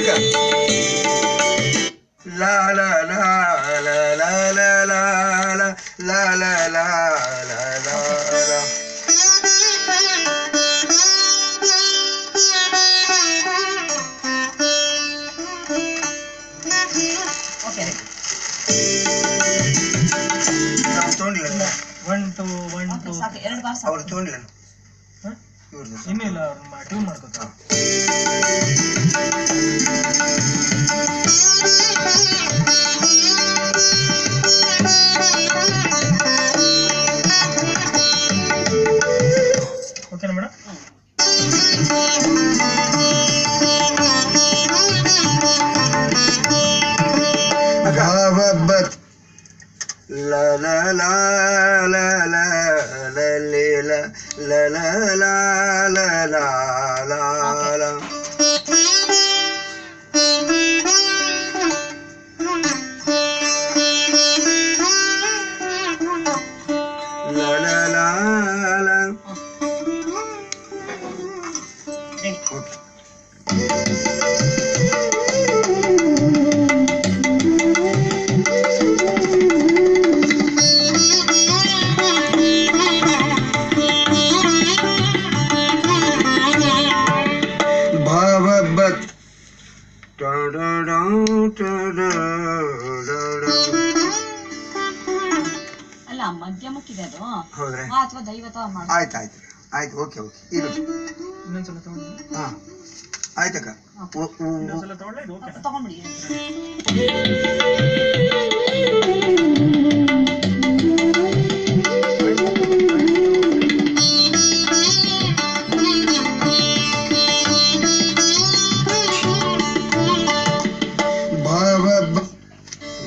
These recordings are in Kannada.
ಅಕ್ಕ ಲಾ ಲಾ ಲಾ ಲಾ ಲಾ ಲಾ ಲಾ ಲಾ ಲಾ ಲಾ ಲಾ ಲಾ ಲಾ. ತೊಗೊಂಡಿಲ್ಲ ಅವ್ರು ತೊಗೊಂಡಿಲ್ಲ ಇನ್ನಿಲ್ಲ ಟ್ಯೂನ್ ಮಾಡ್ಕೋತ ಓಕೆನಾ madam. ಭಾವಬತ್ la la la la la la la la la la la la la la. La la la la. Okay. ಭಾವಬತ್ ಅಲ್ಲ ಮಧ್ಯಮಕ್ಕಿದೆ ಅದು. ಹೌದ್ರಿ ಅಥವಾ ದೈವತ ಆಯ್ತು ಆಯ್ತು ಆಯ್ತು ಓಕೆ ಓಕೆ ಇದು ಇನ್ನೊಂದ್ಸಲ ತಗೊಂಡು ಹಾಂ ಆಯ್ತಕ್ಕ ಇನ್ನೊಂದ್ಸಲ ತಗೊಂಡ್ರೆ ಇದು ಓಕೆ ತಗೊಂಡ್ಬಿಡಿ.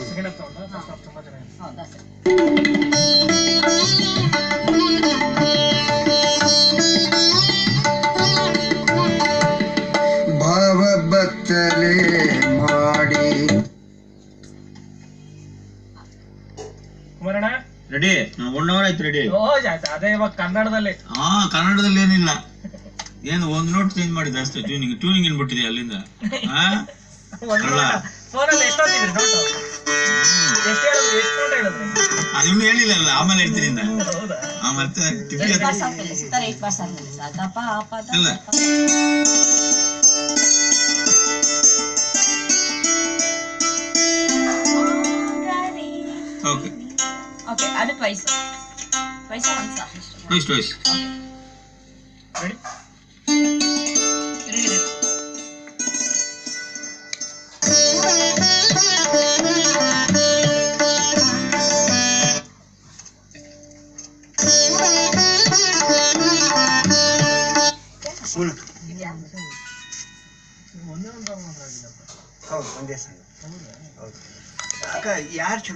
ಸೆಕೆಂಡ್ ಹಾಫ್ ತಗೊಂಡ ಫಸ್ಟ್ ಹಾಫ್ ತುಂಬಾ ಚೆನ್ನಾಗಿದೆ. ಹೌದಾ ಸರ್. ಭಾವಬತ್ತಲೆ ಮಾಡಿ ಕುಮಾರಣ್ಣ ರೆಡಿ 1 hour ಆಯ್ತು ರೆಡಿ. ಅದೇ ಇವಾಗ ಕನ್ನಡದಲ್ಲಿ. ಕನ್ನಡದಲ್ಲಿ ಏನಿಲ್ಲ, ಏನು ಒಂದು ನೋಟ್ ಚೇಂಜ್ ಮಾಡಿದ್ರೆ ಅಷ್ಟೇ. ಟ್ಯೂನಿಂಗ್ ಏನ್ ಬಿಟ್ಟಿದೆ ಅಲ್ಲಿಂದ. ಫೋನಲ್ಲಿ ಎಷ್ಟೊತ್ತಿದ್ರಿ ನೋಟು? ಎಷ್ಟು ಹೇಳಿದ್ರಿ? ಎಷ್ಟು ನೋಟ್ ಹೇಳಿದ್ರಿ? ಅದಿನ್ನೂ ಹೇಳಿಲ್ಲ, ಆಮೇಲೆ ಹೇಳ್ತೀನಿ. ಹೌದಾ? ಮತ್ತೆ ಇಲ್ಲ ಓಕೆ ಓಕೆ ಅದು twice once twice twice. Ready? Ready ready. ಒಂದೇ ಒಂದು ಸಾಂಗ್ ಮಾತ್ರ ಆಗಿಲ್ಲಪ್ಪ. ಹೌದು ಒಂದೇ ಸಾಂಗ್. ಹೌದು ಅಕ್ಕ ಯಾರು ಚಲೋ